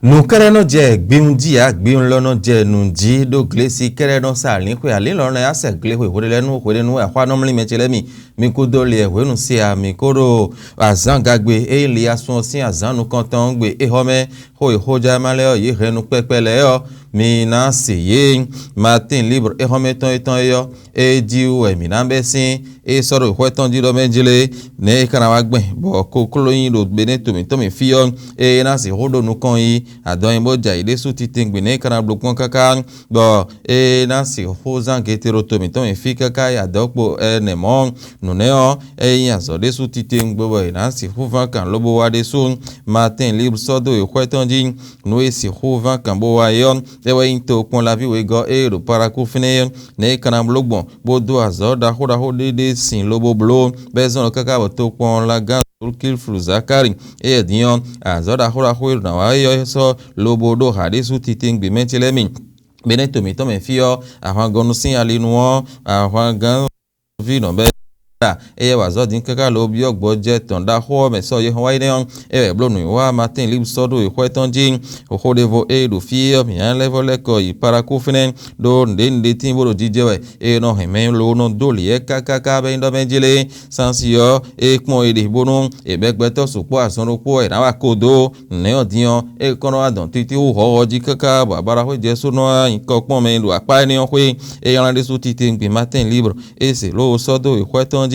nu kere no je gbin ji a gbin lo no je nu ji do glesi kere no sa ni kwe ale lo na ase gle kwe hore lenu e kwa no mli mechele mi ko do le we nu si a mi ko ro azan gagbe e li asun sin azan nu kan tan gbe e home ho hoja male o ye renu pepele o mi na se ye matin libre e home ton etan yo e di o e mi na be sin e soro ho ton di do mejele ne kana wa gbe bo ko kloyin do bene to mi fi yo e na se hodo nu kan yi adon bo ja ile su ti tingbe ne kana blokon kaka bo e na se ho zan getero to mi fi kaka ya dokpo ne mo nu ne o e yan so de su ti tingbe bo na se ho van kan lobo wa de su matin libre sodo e ho ton di no e se ho van kan bo wa yo e we into pon la vi we go e ro para ku fine ne kana blogbon bo do azo da ho de sin lobo blo bezon kaka bo to pon la gan kil fruzakari e dion azoda hora hoir na wa yo so lobo do hadisu titing bi mentelemi beneto mi to me fio àwọn gonu sin alinu won àwọn gan vi no be e wa zo din kaka lo bi ogbo je tonda ho me so ye ho wa ide e blo nu wa matin lib sodo e ho ton jin o ho devo e do fi mi an level le ko i para ku finen do ndende tin bo jije we e no he me lo no do li e kaka be ndo menjele sansio e pon e de bonu e begbe to supo asan po e na wa kodo ne odion e kono adon titi o ho ji kaka babara ho je so no nko pon me lu apa ni o pe e yan de su titi ngbe matin libre e se lo sodo e ho ton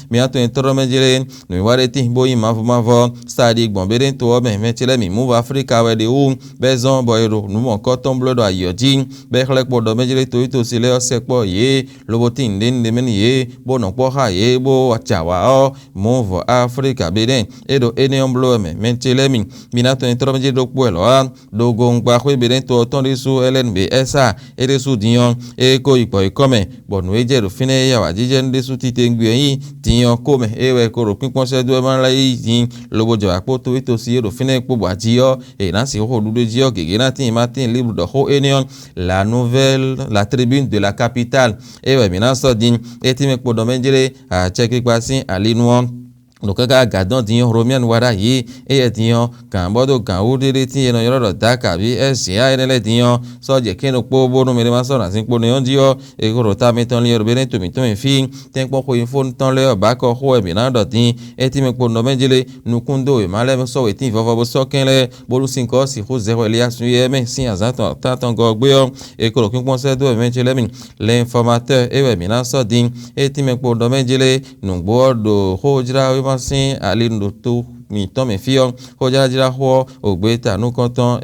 mi ato entoro mejele no ware ti boyi mavo stadi gbonbere to me metele mi move africa we de u bezon boyro nu mo ko ton blodo ayoji be khle podo mejele to sile osepo ye lobotin den de men ye bono po ha ye bo achawa o move africa beden edo enion blo me metele mi ato entoro mejele do puelo a do gongba kwe beden to ton de su lnb esa ede su dion e ko ipo ikome bonu ejeru fine ya wa jije nde su titengbe yi tiyan kome ewe koro pinpon se do man la yi lobo jo apo to ito si ero fine po bo ajiyo e na si ho dudu jiyo gege na tin matin libre de ho enion la nouvelle la tribune de la capitale ewe mina so din eti me po do menjere a check pa sin alinuon no kaka gadon diyan romian wara yi e diyan kan bodo kan o dede tin eno yoro da ka bi esia enele diyan so je kenu po bonu mere ma so na sin po ne ondio e goro ta mi ton le ro bene to mi ton fi ten po ko info ton le ba ko ho e mi na do tin e ti me po no menjele nukundo e male so we tin vovo bo so kenle bolu sin ko si ho zero elia su ye me sin azato ta ton go gbe o e ko kin pon se do e menjele mi l'informateur e we mi na so din e ti me po do menjele nu gbodo ho jira we sin alindo to mi to me fio hoja jira ho ogbeta nu konton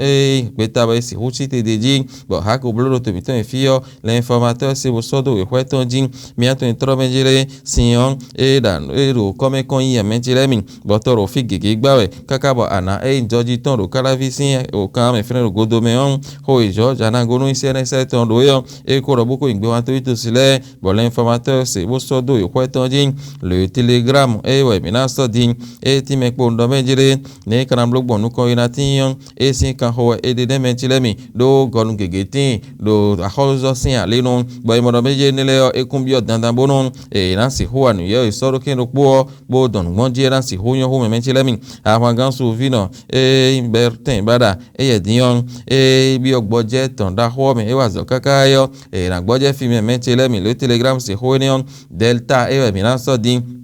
gbeta ba si huchi te deji bo ha ko bloro to mi to me fio l'informateur se bo sodo we hweton jin mi ato intro menjele sion dan ro come kon yi menjele mi bo to ro fi gege gbawe kaka bo ana joji ton ro kala vi sin o kan me frère godo me on ho ijo jana gonu isen se ton do yo e ko ro boko ingbe wan to sile bo l'informateur se bo sodo we hweton jin le telegram we mi na so din ti me po ndo menjele ne kana blogbo nu ko ina tin e sin kan ho e de menjele mi do gonu gegetin do ahozo sin alenu bo e mo do menjele ne le e kun bi odandan bonon e na si ho anu ye isoro kin ro po bo don won je na si ho yan ho menjele mi àwọn gan so vino bertin bada ye dion bi ogbo je ton da ho me e wa zo kaka yo na gbo je fi menjele mi le telegram si ho ni on delta e mi na so din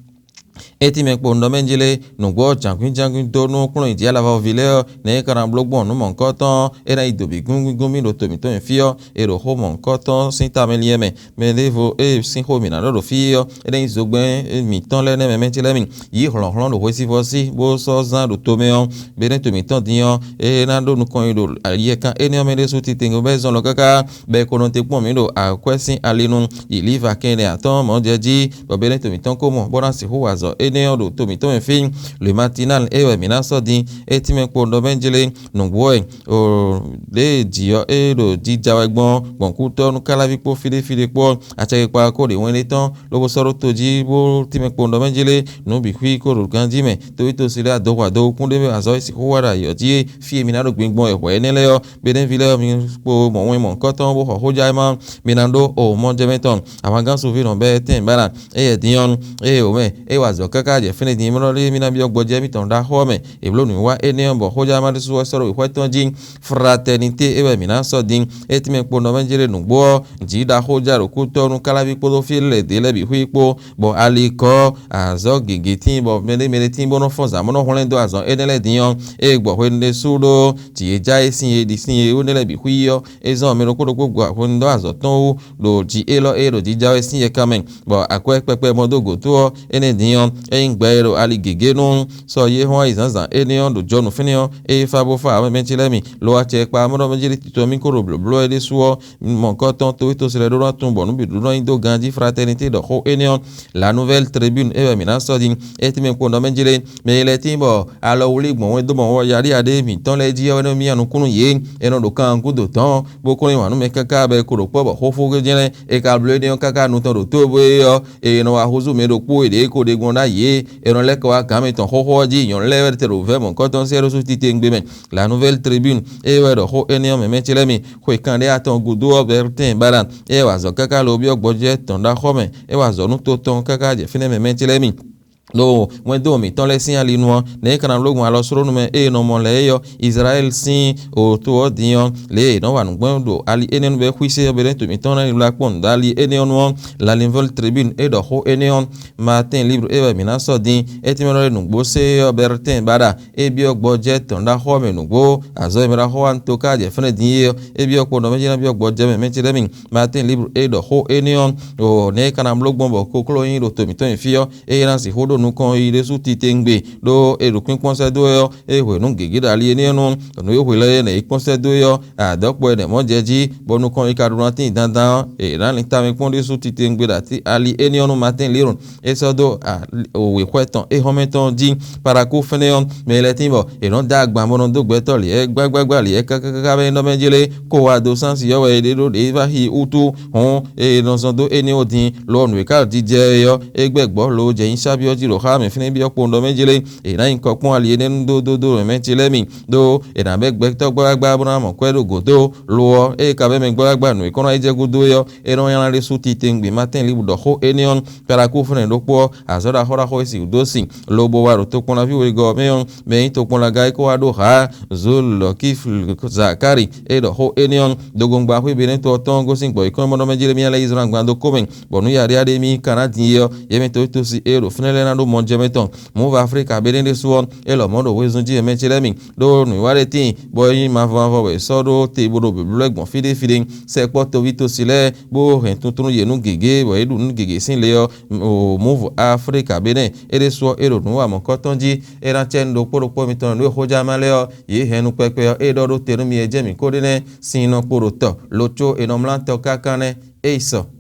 eti me po ndo menjele nu gbo jangun to nu kun idi ala va vile ne kana blogbon nu mon koton e na idobi gungun mi do to mi to fio e ro ho mon koton sin ta me lieme me levo e sin ho mi na do fio e na izogben mi ton le ne me menjele mi yi hlon do hosi fosi bo so zan do to me on be ne to mi ton dion e na do nu kon do aye kan e ne me de so ti tengo be zon lo kaka be ko no te pon mi do a kwesin alinu iliva kene aton mo jeji bo be ne to mi ton ko mo bo na si ho wazo enion to mi to me fin le matinal e mi na so din e ti me po ndo menjele nu gbo o le dio e do jija egbon ku to nu kala vi po fide po ache pa ko de won le tan lobo soro to ji bo ti me po ndo menjele nu bi hui ko ru ganji me to sile adogwa do kun de azo si ko wara yo ji fi mi na do gbingbon e ho enele yo be den vile mi po mo won mo nkan tan bo ho ja ma mi na do o mo je meton àwọn gan so vi no be ten bala e dion e o me e wa zo kaka je fini di mrole mina bi ogboje mi ton da home e blo nu wa ene bo hoja ma so soro we ton jin fraternité e mina so din etime po no menjere nu gbo ji da hoja ro ku tonu kala bi po file de le bi hu po bo aliko azo gigi tin bo mele tin bo no fon za mo no holen do azo enele dion e gbo ho ne sudo ti e ja esin e di sin e o nele bi hu yo e zo me ro ko gbo ho ndo azo ton lo ji e lo di ja esin e kamen bo akwe pepe mo do go to ene dion e ngbe ro ali gege no so ye ho izanzan ene on do jonu finio e fa bo fa me chilemi lo a che pa mo no menjere ti to mi ko ro blo e de suo mon ko ton to se le do tun bo no bi do no indo ganji fraternité do ho ene on la nouvelle tribune e mina so din etime ko no menjere me le timbo alo wuli gbon we do mo yari ade mi ton le ji o no mi anu kunu ye eno do kan ku do ton bo ko ni wanu me kaka be ko ro po bo ho fo ge jere e ka blo de kaka nu ton do to bo yo e no wa huzu me do po e ko de gon na ye eno le ko wa ka me ton ho ji yon le ver te ro ve mon ko ton se ro su ti te ngbe men la nouvelle tribune e we do ho ene me me chele mi ko e kan de aton gudu obertin baran e wa zo kaka lo bi ogboje ton da home e wa zo nu to ton kaka je fine me chele mi lo wen do mi ton le sin ali nu ne kan logun alo soro nu me e no mo le yo Israel sin o to odion le no wa nu gbon do ali enen be huise be to mi ton la pon dali enen nu la nouvelle tribune e do ho enen matin libre e mi na so din e ti me no nu gbo se obertin bada e bi ogbo je ton da ho me nu gbo azo e mi ra ho an to ka je fene din e bi okpo no me jina bi ogbo je me ti le mi matin libre e do ho enen o ne kan logun bo ko klo yin do to mi ton fi yo e ran si hodo nu kon ire su ti tengbe do erupin ponse do yo ehwe nu gege dali eni nu no yo hwele ne ponse do yo adopo ene mo jeji bonu kon ikaduna tin dandan e ran ta mi pon de su ti tengbe dati ali eni nu matin lirun e so do we kweton e hometon di para ku feneon me le timbo e no da agba mo no do gbeto le e gbagba le e kaka be no menjele ko wa do sans yo we de do de va hi utu hon e no so do eni odin lo nu e ka di je yo e gbegbo lo je yin sabi oji ro ha me fini bi okpo ndo menjele e na nko pon ali ene do me chele mi do e na be gbe to gbagba bra mo kwedo godo lo e ka be me gbagba nu e kono eje gudo yo e no yan le su ti tengbe matin libu do ho enion para ku fune do po azoda hora ho si do sin lo bo waro to pon la vi we go me to pon la gai ko ado ha zul kif zakari e do ho enion do gongba hu be ne to ton go sin boy ko mo no menjele mi ala izran gbando komen bonu yari ade mi kanadi yo ye me to si e do fune le na do jemeton move Africa berende suon e lo modo wezunji emecheremi do nu ware tin boy ma va we so do te bodo blegbon fide se poto vito sile bo hen tuntun ye nu gege bo edu nu gege sin le yo move Africa bene ere so ero nu wa mo kotonji era chendo poro mi ton no hoja male yo ye henu pepe e do do teru mi eje mi kodene sino poro to locho enomlan to kakane eiso